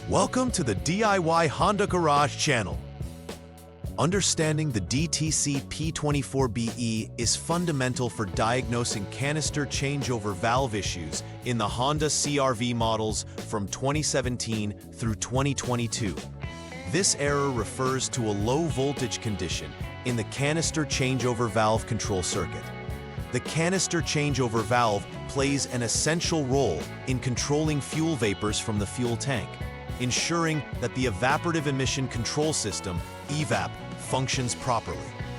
Welcome to the DIY Honda Garage channel. Understanding the DTC P24BE is fundamental for diagnosing canister changeover valve issues in the Honda CRV models from 2017 through 2022. This error refers to a low voltage condition in the canister changeover valve control circuit. The canister changeover valve plays an essential role in controlling fuel vapors from the fuel tank, ensuring that the evaporative emission control system, EVAP, functions properly.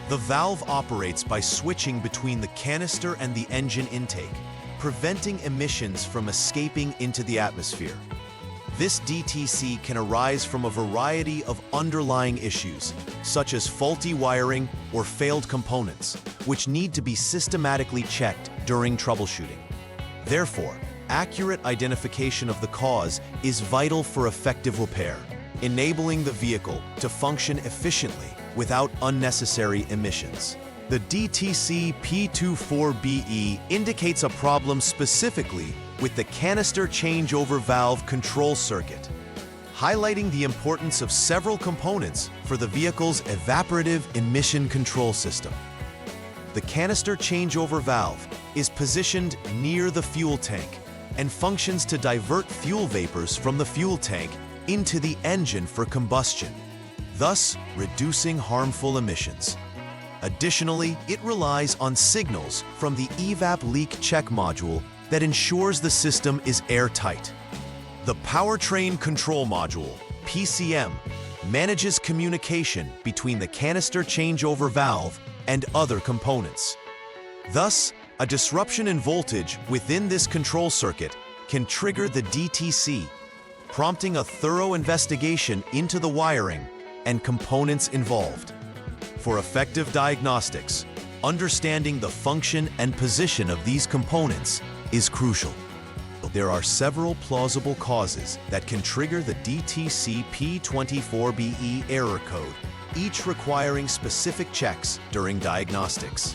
The valve operates by switching between the canister and the engine intake, preventing emissions from escaping into the atmosphere. This DTC can arise from a variety of underlying issues, such as faulty wiring or failed components, which need to be systematically checked during troubleshooting. Therefore, accurate identification of the cause is vital for effective repair, enabling the vehicle to function efficiently without unnecessary emissions. The DTC P24BE indicates a problem specifically with the canister changeover valve control circuit, highlighting the importance of several components for the vehicle's evaporative emission control system. The canister changeover valve is positioned near the fuel tank and functions to divert fuel vapors from the fuel tank into the engine for combustion, thus reducing harmful emissions. Additionally, it relies on signals from the EVAP leak check module that ensures the system is airtight. The Powertrain Control Module, PCM, manages communication between the canister changeover valve and other components. Thus, a disruption in voltage within this control circuit can trigger the DTC, prompting a thorough investigation into the wiring and components involved. For effective diagnostics, understanding the function and position of these components is crucial. There are several plausible causes that can trigger the DTC P24BE error code, each requiring specific checks during diagnostics.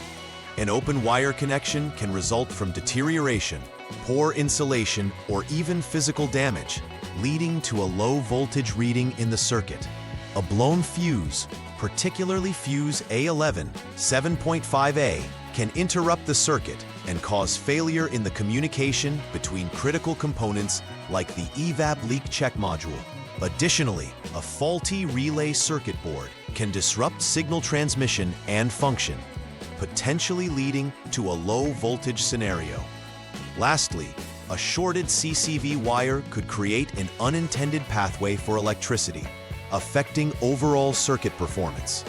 An open wire connection can result from deterioration, poor insulation, or even physical damage, leading to a low voltage reading in the circuit. A blown fuse, particularly fuse A11 7.5A, can interrupt the circuit and cause failure in the communication between critical components like the EVAP leak check module. Additionally, a faulty relay circuit board can disrupt signal transmission and function, potentially leading to a low voltage scenario. Lastly, a shorted CCV wire could create an unintended pathway for electricity, affecting overall circuit performance.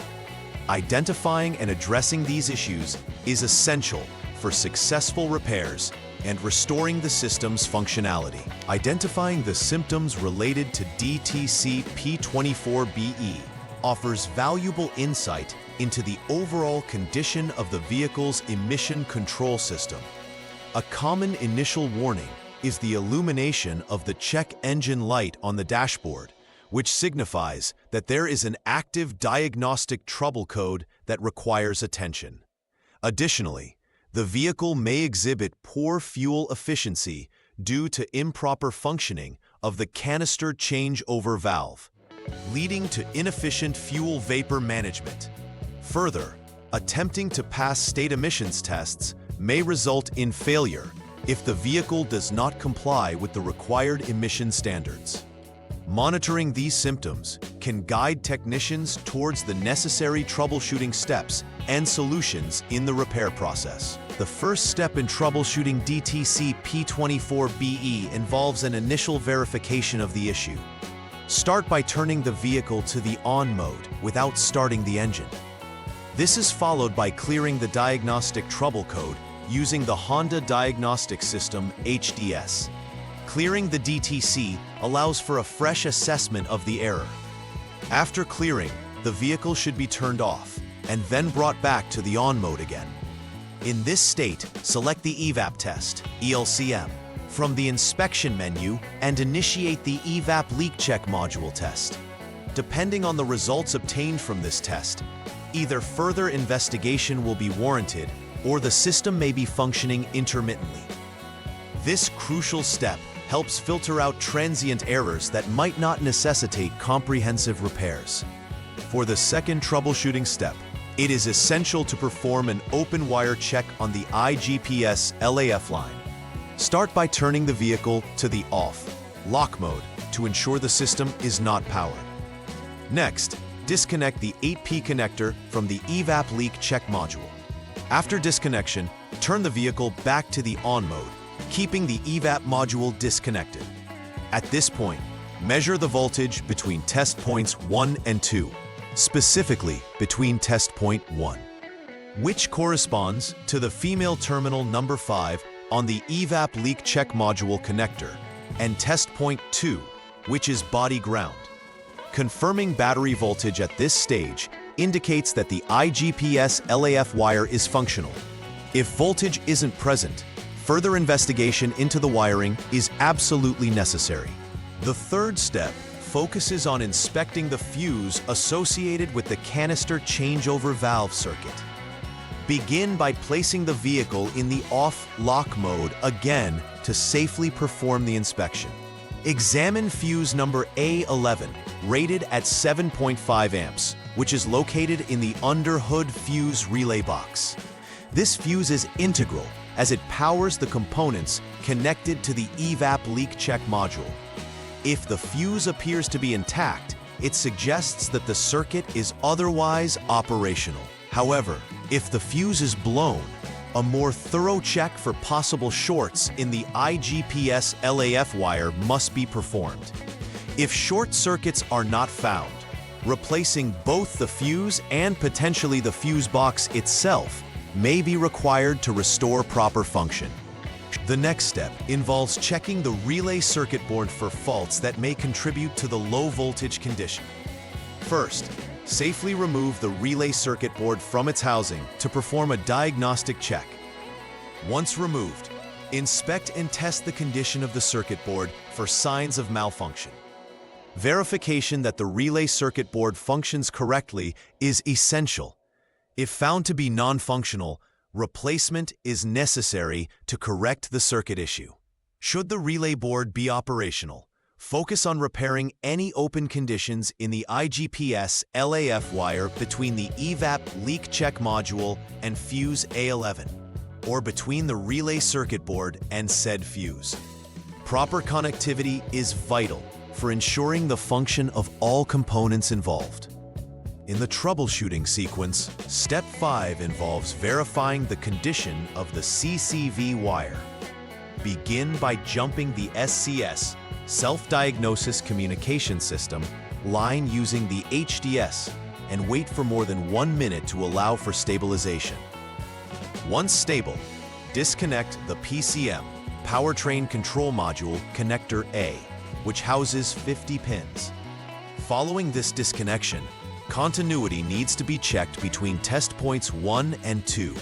Identifying and addressing these issues is essential for successful repairs and restoring the system's functionality. Identifying the symptoms related to DTC P24BE offers valuable insight into the overall condition of the vehicle's emission control system. A common initial warning is the illumination of the check engine light on the dashboard, which signifies that there is an active diagnostic trouble code that requires attention. Additionally, the vehicle may exhibit poor fuel efficiency due to improper functioning of the canister changeover valve, leading to inefficient fuel vapor management. Further, attempting to pass state emissions tests may result in failure if the vehicle does not comply with the required emission standards. Monitoring these symptoms can guide technicians towards the necessary troubleshooting steps and solutions in the repair process. The first step in troubleshooting DTC P24BE involves an initial verification of the issue. Start by turning the vehicle to the on mode without starting the engine. This is followed by clearing the diagnostic trouble code using the Honda Diagnostic System HDS. Clearing the DTC allows for a fresh assessment of the error. After clearing, the vehicle should be turned off and then brought back to the on mode again. In this state, select the EVAP test, ELCM, from the inspection menu and initiate the EVAP leak check module test. Depending on the results obtained from this test, either further investigation will be warranted or the system may be functioning intermittently. This crucial step helps filter out transient errors that might not necessitate comprehensive repairs. For the second troubleshooting step, it is essential to perform an open wire check on the IGPS LAF line. Start by turning the vehicle to the off, lock mode to ensure the system is not powered. Next, disconnect the 8P connector from the evap leak check module. After disconnection, turn the vehicle back to the on mode, keeping the evap module disconnected. At this point, measure the voltage between test points 1 and 2, specifically between test point 1, which corresponds to the female terminal number 5 on the evap leak check module connector, and test point 2, which is body ground. Confirming battery voltage at this stage indicates that the IGPS LAF wire is functional. If voltage isn't present, further investigation into the wiring is absolutely necessary. The third step focuses on inspecting the fuse associated with the canister changeover valve circuit. Begin by placing the vehicle in the off lock mode again to safely perform the inspection. Examine fuse number A11, rated at 7.5 amps, which is located in the under-hood fuse relay box. This fuse is integral as it powers the components connected to the evap leak check module. If the fuse appears to be intact, it suggests that the circuit is otherwise operational. However, if the fuse is blown, a more thorough check for possible shorts in the IGPS LAF wire must be performed. If short circuits are not found, replacing both the fuse and potentially the fuse box itself may be required to restore proper function. The next step involves checking the relay circuit board for faults that may contribute to the low voltage condition. First, safely remove the relay circuit board from its housing to perform a diagnostic check. Once removed, inspect and test the condition of the circuit board for signs of malfunction. Verification that the relay circuit board functions correctly is essential. If found to be non-functional, replacement is necessary to correct the circuit issue. Should the relay board be operational, focus on repairing any open conditions in the IGPS LAF wire between the evap leak check module and fuse A11, or between the relay circuit board and said fuse. Proper connectivity is vital for ensuring the function of all components involved. In the troubleshooting sequence, Step 5 involves verifying the condition of the CCV wire. Begin by jumping the SCS, Self-Diagnosis Communication System, line using the HDS and wait for more than 1 minute to allow for stabilization. Once stable, disconnect the PCM, Powertrain Control Module Connector A, which houses 50 pins. Following this disconnection, continuity needs to be checked between test points 1 and 2.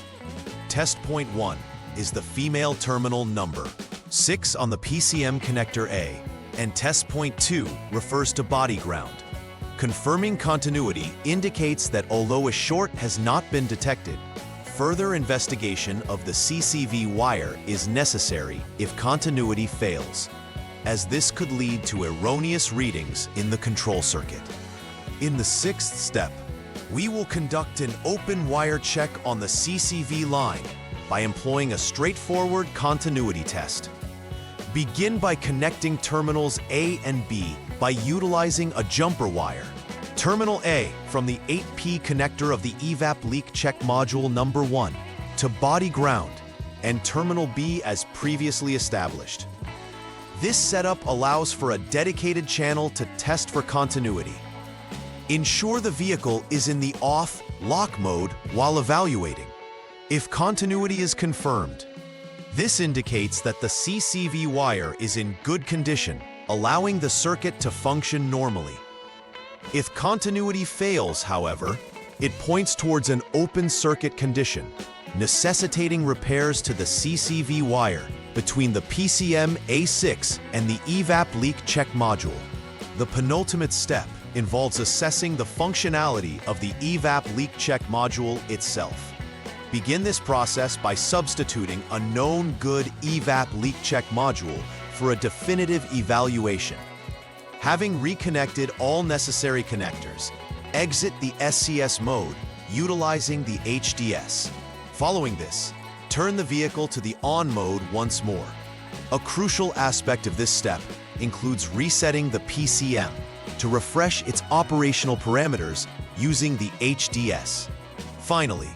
Test point 1 is the female terminal number 6 on the PCM connector A, and test point 2 refers to body ground. Confirming continuity indicates that although a short has not been detected, further investigation of the CCV wire is necessary if continuity fails, as this could lead to erroneous readings in the control circuit. In the sixth step, we will conduct an open wire check on the CCV line by employing a straightforward continuity test. Begin by connecting terminals A and B by utilizing a jumper wire. Terminal A from the 8P connector of the evap leak check module number 1 to body ground, and terminal B as previously established. This setup allows for a dedicated channel to test for continuity. Ensure the vehicle is in the off lock mode while evaluating. If continuity is confirmed, this indicates that the CCV wire is in good condition, allowing the circuit to function normally. If continuity fails, however, it points towards an open circuit condition, necessitating repairs to the CCV wire between the PCM A6 and the evap leak check module. The penultimate step involves assessing the functionality of the evap leak check module itself. Begin this process by substituting a known good evap leak check module for a definitive evaluation. Having reconnected all necessary connectors, exit the SCS mode utilizing the HDS. Following this, turn the vehicle to the on mode once more. A crucial aspect of this step includes resetting the PCM to refresh its operational parameters using the HDS. Finally,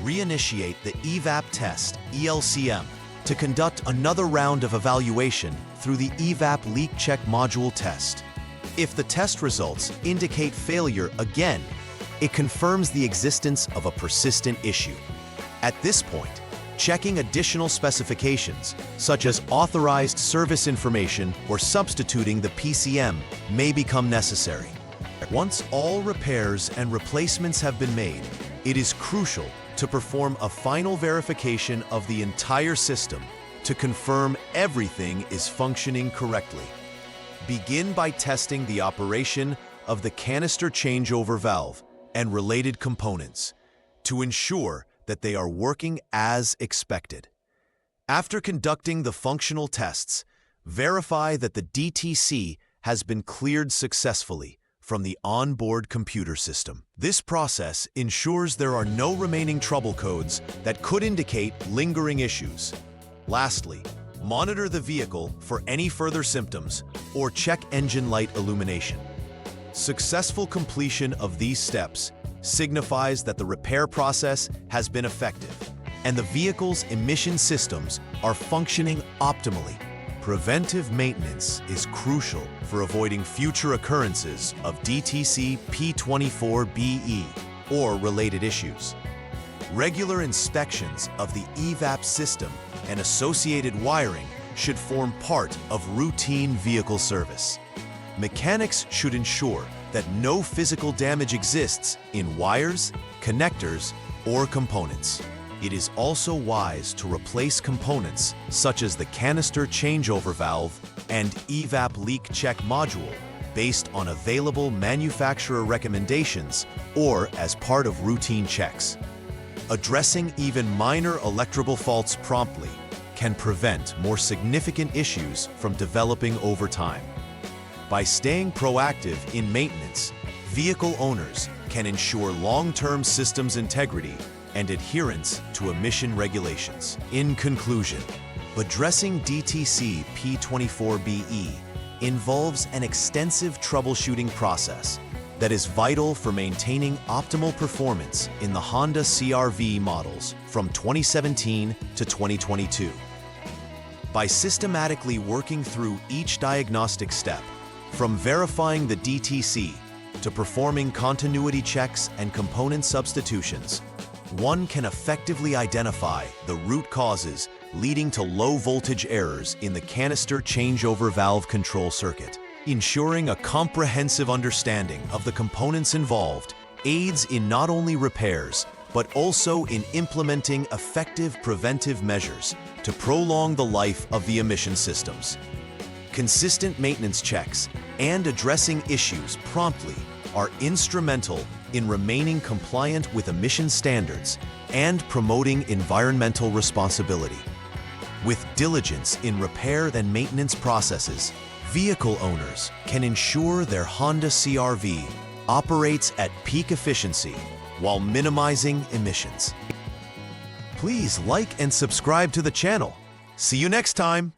reinitiate the evap test ELCM to conduct another round of evaluation through the evap leak check module test. If the test results indicate failure again, it confirms the existence of a persistent issue. At this point, checking additional specifications, such as authorized service information or substituting the PCM, may become necessary. Once all repairs and replacements have been made, it is crucial to perform a final verification of the entire system to confirm everything is functioning correctly. Begin by testing the operation of the canister changeover valve and related components to ensure that they are working as expected. After conducting the functional tests, verify that the DTC has been cleared successfully from the onboard computer system. This process ensures there are no remaining trouble codes that could indicate lingering issues. Lastly, monitor the vehicle for any further symptoms or check engine light illumination. Successful completion of these steps signifies that the repair process has been effective and the vehicle's emission systems are functioning optimally. Preventive maintenance is crucial for avoiding future occurrences of DTC P24BE or related issues. Regular inspections of the evap system and associated wiring should form part of routine vehicle service. Mechanics should ensure that no physical damage exists in wires, connectors, or components. It is also wise to replace components such as the canister changeover valve and evap leak check module based on available manufacturer recommendations or as part of routine checks. Addressing even minor electrical faults promptly can prevent more significant issues from developing over time. By staying proactive in maintenance, vehicle owners can ensure long-term systems integrity and adherence to emission regulations. In conclusion, addressing DTC P24BE involves an extensive troubleshooting process that is vital for maintaining optimal performance in the Honda CRV models from 2017 to 2022. By systematically working through each diagnostic step, from verifying the DTC to performing continuity checks and component substitutions, one can effectively identify the root causes leading to low-voltage errors in the canister changeover valve control circuit. Ensuring a comprehensive understanding of the components involved aids in not only repairs, but also in implementing effective preventive measures to prolong the life of the emission systems. Consistent maintenance checks and addressing issues promptly are instrumental in remaining compliant with emission standards and promoting environmental responsibility. With diligence in repair and maintenance processes, vehicle owners can ensure their Honda CRV operates at peak efficiency while minimizing emissions. Please like and subscribe to the channel. See you next time.